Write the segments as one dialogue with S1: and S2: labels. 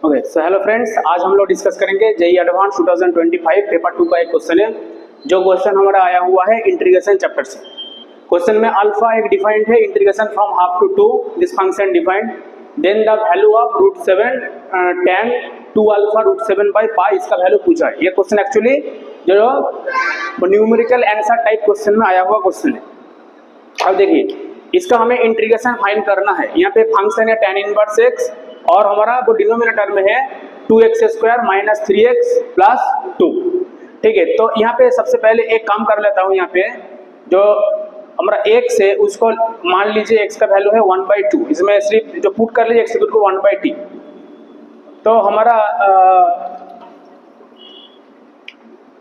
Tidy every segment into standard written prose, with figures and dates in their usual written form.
S1: Okay so hello friends, आज हम लोग डिस्कस करेंगे जेईई एडवांस 2025 पेपर 2 का एक क्वेश्चन है। जो क्वेश्चन हमारा आया हुआ है इंटीग्रेशन चैप्टर से। क्वेश्चन में अल्फा एक डिफाइंड है, integration from half to 2, this function defined, then the value of √7 tan 2 alpha √7 by pi, इसका वैल्यू पूछा है। ये क्वेश्चन एक्चुअली जो न्यूमेरिकल आंसर टाइप क्वेश्चन में आया हुआ क्वेश्चन है। अब देखिए, इसका हमें इंटीग्रेशन फाइंड करना है। यहाँ पे फंक्शन है tan इनवर्स x और हमारा वो डिनोमिनेटर में है 2x² माइनस 3x प्लस 2। ठीक है, तो यहाँ पे सबसे पहले एक काम कर लेता हूँ। यहाँ पे जो हमारा x है उसको मान लीजिए x का वैल्यू है 1/2। इसमें सिर्फ जो पुट कर लीजिए x को 1/t, तो हमारा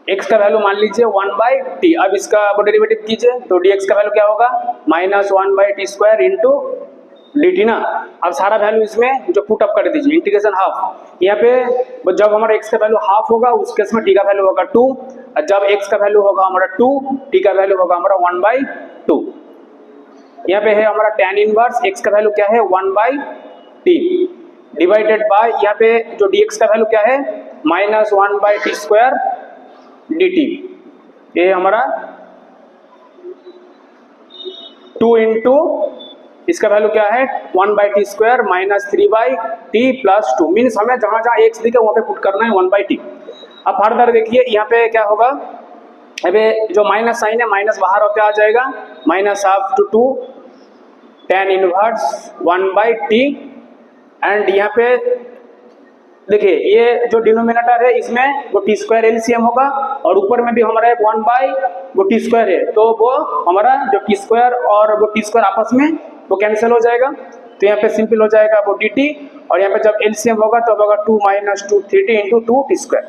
S1: x का वैल्यू मान लीजिए 1/t। अब इसका वो डेरिवेटिव कीजिए तो dx का वैल्यू क्या होगा -1/t² इंटू dt ना। अब सारा वैल्यू इसमें जो पुट अप कर दीजिए, इंटीग्रेशन हाफ। यहाँ पे जब हमारा x का वैल्यू हाफ होगा उस केस में t का वैल्यू होगा 2, और जब x का वैल्यू होगा हमारा 2, t का वैल्यू होगा हमारा 1/2। यहाँ पे है हमारा tan इनवर्स x का वैल्यू क्या है 1/t डिवाइडेड बाय यहाँ पे जो dx का वैल्यू क्या है -1/t² dt। ये हमारा 2 इंटू इसका वैल्यू क्या है 1/t² minus 3/t plus 2। Means हमें जहां जहां x दिखे वहां पे पुट करना है 1/t। अब फर्दर देखिए यहाँ पे क्या होगा, अबे जो माइनस साइन है माइनस बाहर होते आ जाएगा, -√2 tan इनवर्स 1/t। एंड यहाँ पे देखिए ये जो डिनोमिनेटर है इसमें वो t² LCM होगा और ऊपर में भी हमारा 1/t² है, तो वो हमारा जो t² और वो t² आपस में वो कैंसिल हो जाएगा। तो यहाँ पे सिंपल हो जाएगा वो dt, और यहाँ पे जब LCM होगा तो होगा 2 - 2 3t इंटू 2t²।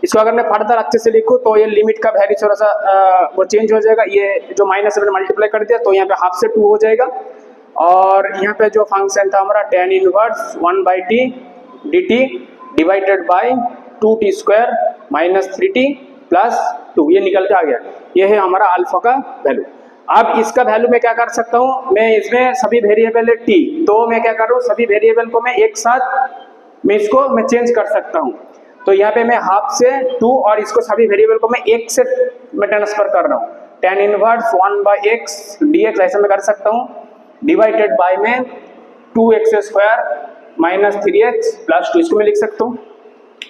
S1: इसको अगर मैं फर्दर अच्छे से लिखूँ तो ये लिमिट का वैल्यू थोड़ा सा वो चेंज हो जाएगा। ये जो माइनस से मल्टीप्लाई कर दिया तो यहाँ पे हाफ से 2 हो जाएगा। और यहाँ पे जो फंक्शन था हमारा tan inverse 1/t dt divided by 2t² minus 3t plus 2, ये निकल के आ गया। ये है हमारा अल्फा का वैल्यू। अब इसका वैल्यू मैं क्या कर सकता हूँ, मैं इसमें सभी वेरिएबल है t, तो मैं क्या कर रहा हूँ सभी वेरिएबल को मैं एक साथ मैं चेंज कर सकता हूँ। तो यहाँ पे मैं हाफ से 2 और इसको सभी वेरिएबल को मैं 1 से मैं ट्रांसफर कर रहा हूँ। tan इनवर्स 1/x dx ऐसा मैं कर सकता हूँ, डिवाइडेड बाय में 2x² माइनस 3x प्लस 2, इसको मैं लिख सकता हूँ।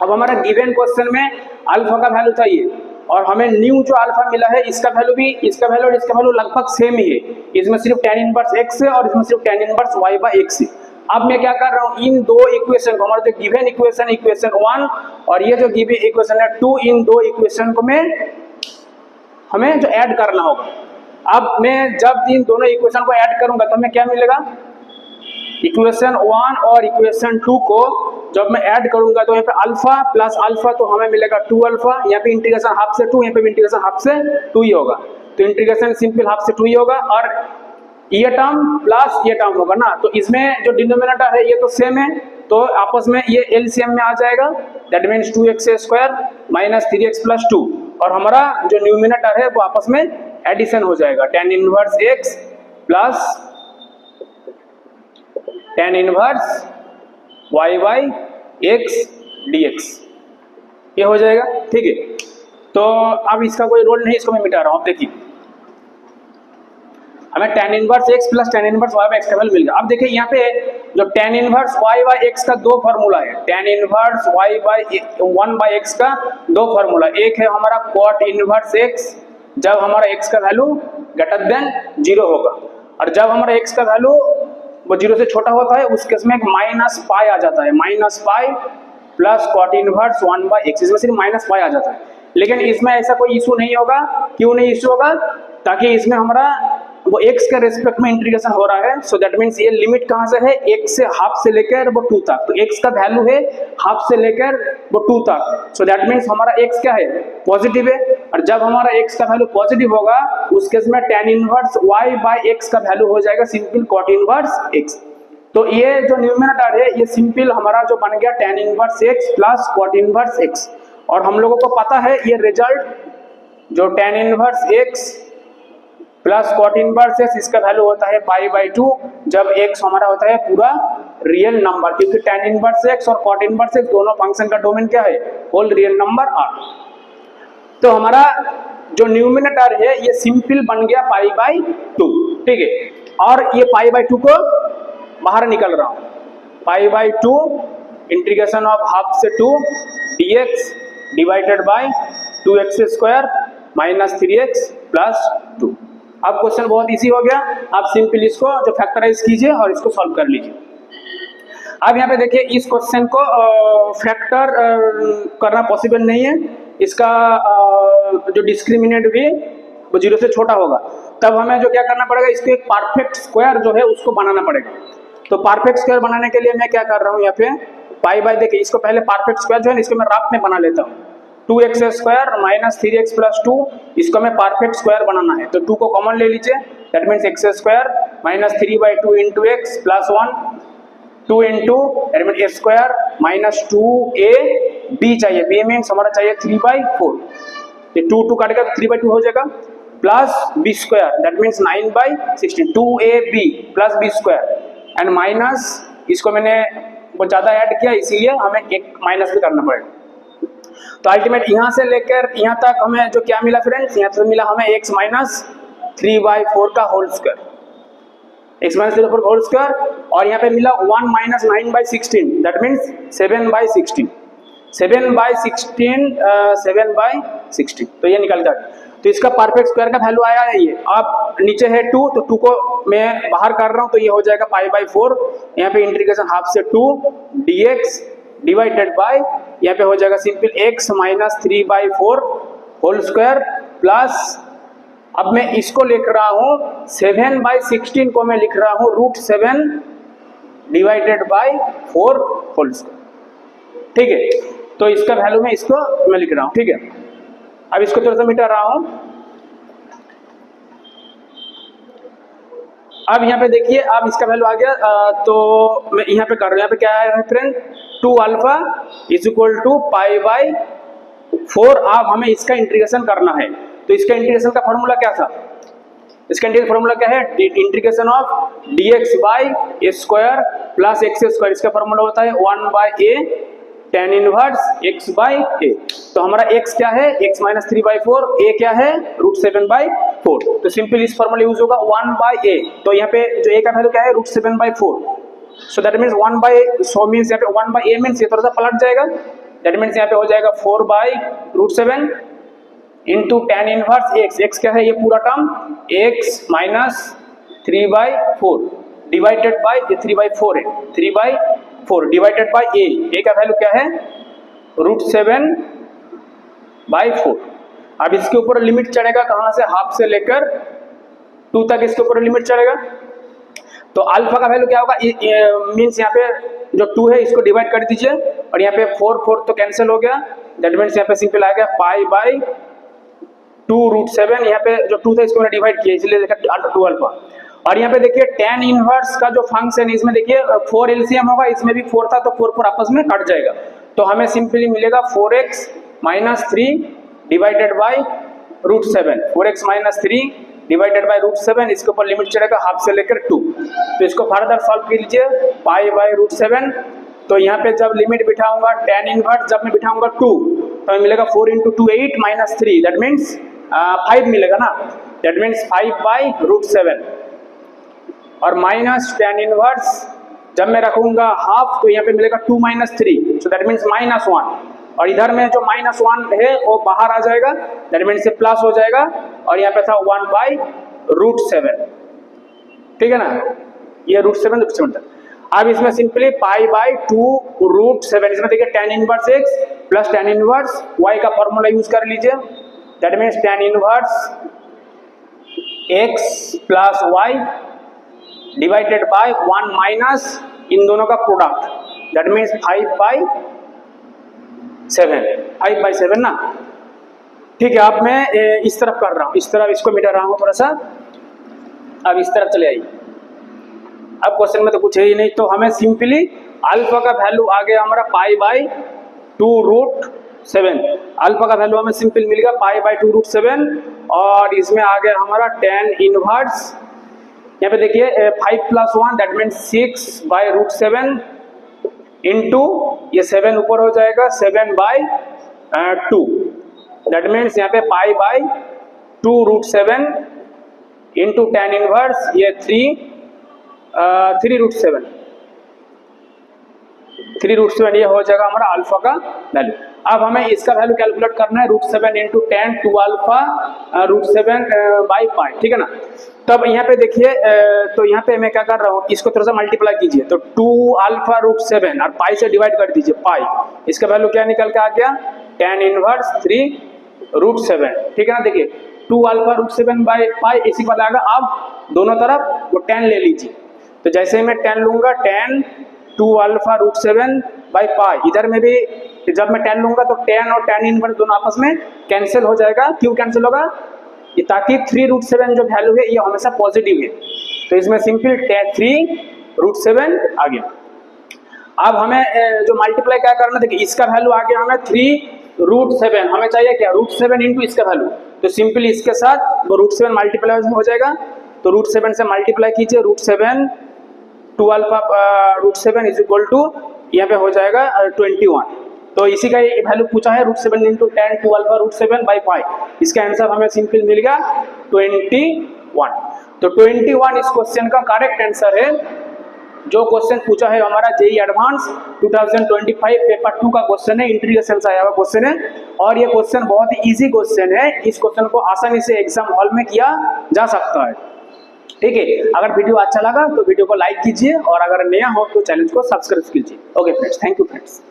S1: अब हमारा गिवन क्वेश्चन में अल्फा का वैल्यू था ये, और हमें न्यू जो अल्फा मिला है इसका वैल्यू भी, इसका वैल्यू और इसका वैल्यू लगभग सेम ही है। इसमें सिर्फ tan इनवर्स x है और इसमें सिर्फ tan इनवर्स y/x है। अब मैं क्या कर रहा हूँ, इन दो इक्वेशन को, हमारा जो गिवन इक्वेशन 1 और ये जो गिवन इक्वेशन है 2, इन दो इक्वेशन को हमें जो ऐड करना होगा। अब मैं जब इन दोनों इक्वेशन को ऐड करूंगा तो हमें क्या मिलेगा, इक्वेशन 1 और इक्वेशन 2 को जब मैं ऐड करूंगा तो यहाँ पे अल्फा प्लस अल्फा तो हमें मिलेगा 2 अल्फा। यहाँ पे इंटीग्रेशन हाफ से 2, यहाँ पे इंटीग्रेशन हाफ से 2 ही होगा, तो इंटीग्रेशन सिंपल हाफ से 2 ही होगा। और ये टर्म प्लस ये टर्म होगा ना, तो इसमें जो डिनोमिनेटर है ये तो सेम है, तो आपस में ये एलसीएम में आ जाएगा। That means 2x² minus 3x plus 2, और हमारा जो न्यूमिनेटर है वो आपस में एडिशन हो जाएगा, tan inverse x plus tan inverse y/x dx, ये हो जाएगा। ठीक है, तो अब इसका कोई रोल नहीं, इसको मैं मिटा रहा हूँ। अब देखिए हमें tan inverse x plus tan inverse y/x का वैल्यू मिल गया। अब देखिए यहाँ पे जो tan इनवर्स y/x का दो फार्मूला है, tan इनवर्स y/1/x का दो फार्मूला, एक है हमारा cot इनवर्स x जब हमारा x का वैल्यू ग्रेटर देन 0 होगा, और जब हमारा x का वैल्यू वो 0 से छोटा होता है उस केस में एक -पाई आ जाता है, -pi plus cot inverse 1/x, इसमें सिर्फ -पाई आ जाता है। लेकिन इसमें ऐसा कोई इशू नहीं होगा। क्यों नहीं इशू होगा, ताकि इसमें हमारा वो x के रेस्पेक्ट में इंटीग्रेशन हो रहा है। सो दैट मीन्स ये लिमिट कहाँ से है, x से हाफ से लेकर वो 2 तक, तो x का वैल्यू है हाफ से लेकर वो 2 तक। सो दैट मीन्स हमारा x क्या है, पॉजिटिव है, और जब हमारा x का वैल्यू पॉजिटिव होगा उस केस में tan इनवर्स y/x का वैल्यू हो जाएगा सिंपल cot इनवर्स x। तो ये जो न्यूमिनेटर है ये सिंपल हमारा जो बन गया tan inverse x plus cot inverse x। और हम लोगों को पता है ये रिजल्ट जो tan inverse x plus cot inverse x, इसका वैल्यू होता है पाई/2 जब x हमारा होता है पूरा रियल नंबर, क्योंकि tan इनवर्स x और cot इनवर्स x दोनों फंक्शन का डोमेन क्या है, होल रियल नंबर R। तो हमारा जो न्यूमिनेटर है ये सिंपल बन गया पाई बाई 2, ठीक है। और ये पाई बाई 2 को बाहर निकल रहा हूं, pi by 2 integration of half से 2 dx divided by 2x square minus 3x plus 2। अब क्वेश्चन बहुत इजी हो गया, आप सिंपल इसको जो फैक्टराइज कीजिए और इसको सॉल्व कर लीजिए। अब यहाँ पे देखिए इस क्वेश्चन को फैक्टर करना पॉसिबल नहीं है, इसका जो डिस्क्रिमिनेंट भी वो 0 से छोटा होगा, तब हमें जो क्या करना पड़ेगा, इसको एक परफेक्ट स्क्वायर जो है उसको बनाना पड़ेगा। तो परफेक्ट स्क्वायर बनाने के लिए मैं क्या कर रहा हूँ, यहाँ पे पाई बाई, देखिए इसको पहले परफेक्ट स्क्वायर जो है इसको मैं राफ में बना लेता हूँ। 2x square minus 3x plus 2, इसको हमें परफेक्ट स्क्वायर बनाना है, तो 2 को कॉमन ले लीजिए, that means x square minus 3/2 into x plus 1 2 into that means a square minus 2ab चाहिए, b मीन्स हमारा चाहिए 3/4, ये 2 काटेगा तो 3/2 हो जाएगा, plus b square that means 9/16 2ab plus b square and minus, इसको मैंने बहुत ज़्यादा ऐड किया इसीलिए हमें एक माइनस भी करना पड़ेगा। तो अल्टीमेट यहाँ से लेकर यहाँ तक हमें जो क्या मिला फ्रेंड्स, यहाँ से मिला हमें x माइनस 3/4 का whole square, x minus 3/4 whole square, और यहाँ पे मिला 1 माइनस 9/16 दैट मीन्स 7/16 7/16 तो ये निकल गया। तो इसका परफेक्ट स्क्वायर का वैल्यू आया है ये, आप नीचे है 2 तो 2 को मैं बाहर कर रहा हूँ, तो ये हो जाएगा पाई बाई 4, यहाँ पे इंटीग्रेशन हाफ से 2 dx डिवाइडेड बाय यहाँ पे हो जाएगा simple x minus 3/4 whole square plus, अब मैं इसको लिख रहा हूँ 7/16 को मैं लिख रहा हूँ √7 डिवाइडेड बाय 4 होल स्क्वायर, ठीक है। तो इसका वैल्यू में इसको मैं लिख रहा हूँ, ठीक है। अब इसको थोड़ा सा मिटा रहा हूँ। अब यहाँ पे देखिए, अब इसका वैल्यू आ गया, तो मैं यहाँ पे कर रहा हूँ, यहाँ पे क्या है friend 2 alpha is equal to pi by 4। अब हमें इसका इंटीग्रेशन करना है, तो इसका इंटीग्रेशन का फॉर्मूला क्या था, इसका इंटीग्रेशन फॉर्मूला क्या है, integration of dx by A square plus x square, इसका फॉर्मूला होता है 1/a tan inverse x by a। तो हमारा x क्या है, x माइनस 3/4, a क्या है √7/4, तो सिंपल इस फॉर्मूला यूज होगा 1/a। तो यहाँ पे जो a का वैल्यू क्या है √7/4, so that means 1/a, so means यहाँ पे 1/a मीन्स ये थोड़ा सा पलट जाएगा, दैट मीन्स यहाँ पे हो जाएगा 4/√7 इंटू tan इनवर्स x क्या है ये पूरा term x minus 3/4 divided by 3/4 है, 3/4 डिवाइडेड बाय a का वैल्यू क्या है √7/4। अब इसके ऊपर लिमिट चढ़ेगा, कहां से, हाफ से लेकर 2 तक इसके ऊपर लिमिट चढ़ेगा। तो अल्फा का वैल्यू क्या होगा, मीन्स यहाँ पे जो 2 है इसको डिवाइड कर दीजिए, और यहाँ पे 4 तो कैंसिल हो गया, दैट मीन्स यहाँ पे सिंपल आ गया पाई बाई 2√7, यहाँ पे जो 2 था इसको मैंने डिवाइड किया इसलिए देखा 2 अल्फा। और यहाँ पे देखिए tan इनवर्स का जो फंक्शन है इसमें देखिए 4 एलसीएम होगा, इसमें भी 4 था तो 4 आपस में कट जाएगा, तो हमें सिंपली मिलेगा 4x minus 3 divided by √7, 4x minus 3 divided by √7, इसके ऊपर लिमिट चलेगा हाफ से लेकर 2। तो इसको फर्दर सॉल्व कीजिए पाई बाय √7, तो यहाँ पे जब लिमिट बिठाऊंगा tan इनवर्स जब मैं बिठाऊंगा 2 तो हमें मिलेगा 4 इंटू 2 8 माइनस 3 दैट मीन्स 5 मिलेगा ना, दैट मीन्स 5/√7 और माइनस tan इनवर्स जब मैं रखूंगा हाफ तो यहाँ पे मिलेगा 2 माइनस 3, सो दैट मीन्स -1, और इधर में जो -1 है वो बाहर आ जाएगा, दैट मीन्स से प्लस हो जाएगा, और यहाँ पे था 1/√7, ठीक है ना, ये √7 था। अब इसमें सिंपली पाई बाई 2√7, इसमें देखिए tan inverse x plus tan inverse y का फॉर्मूला यूज कर लीजिए, that means tan inverse x plus y divided by 1 minus इन दोनों का प्रोडक्ट, दैट मीन्स 5/7 ना, ठीक है। अब मैं इस तरफ कर रहा हूँ, इस तरफ इसको मिटा रहा हूँ थोड़ा सा, अब इस तरफ चले आइए। अब क्वेश्चन में तो कुछ है ही नहीं, तो हमें सिंपली अल्फा का वैल्यू आ गया हमारा पाई बाई 2√7, अल्फा का वैल्यू हमें सिंपल मिल गया पाई बाई 2√7, और इसमें आ गया हमारा tan इनवर्स यहाँ पे देखिए 5 + 1 दैट मीन्स 6/√7 इंटू ये 7 ऊपर हो जाएगा 7/2 दैट मीन्स यहाँ पे π/2√7 इंटू tan इनवर्स ये 3√7 ये हो जाएगा हमारा अल्फा का वैल्यू। अब हमें इसका वैल्यू कैलकुलेट करना है √7 इंटू tan 2α√7/π, ठीक है ना। तब यहाँ पे देखिए तो यहाँ पे मैं क्या कर रहा हूँ, इसको थोड़ा सा मल्टीप्लाई कीजिए तो 2α√7 और पाई से डिवाइड कर दीजिए पाई, इसका वैल्यू क्या निकल के आ गया tan इनवर्स 3√7, ठीक है ना। देखिए 2α√7/π इसी को आएगा। अब दोनों तरफ वो tan ले लीजिए, तो जैसे ही मैं tan लूंगा tan 2α√7/π, इधर में भी जब मैं tan लूंगा तो tan और tan इनवर्स दोनों आपस में कैंसिल हो जाएगा। क्यों कैंसिल होगा, ये ताकि 3√7 जो वैल्यू है ये हमेशा पॉजिटिव है, तो इसमें सिंपल 3√7 आ गया। अब हमें जो मल्टीप्लाई क्या करना, देखिए इसका वैल्यू आ गया हमें 3√7, हमें चाहिए क्या √7 इंटू इसका वैल्यू, तो सिंपली इसके साथ वो √7 मल्टीप्लाई हो जाएगा, तो √7 से मल्टीप्लाई कीजिए, √7 2α√7 इज इक्वल टू यहाँ पे हो जाएगा 21। तो इसी का ये वैल्यू पूछा है √7 इंटू tan 2α√7/π, इसका आंसर हमें सिंपल मिल गया 21। तो 21 इस क्वेश्चन का करेक्ट आंसर है। जो क्वेश्चन पूछा है हमारा जेईई एडवांस 2025 पेपर 2 का क्वेश्चन है, इंटीग्रेशन से आया हुआ क्वेश्चन है, और ये क्वेश्चन बहुत ही इजी क्वेश्चन है, इस क्वेश्चन को आसानी से एग्जाम हॉल में किया जा सकता है, ठीक है। अगर वीडियो अच्छा लगा तो वीडियो को लाइक कीजिए, और अगर नया हो तो चैनल को सब्सक्राइब कीजिए। Okay friends, thank you friends.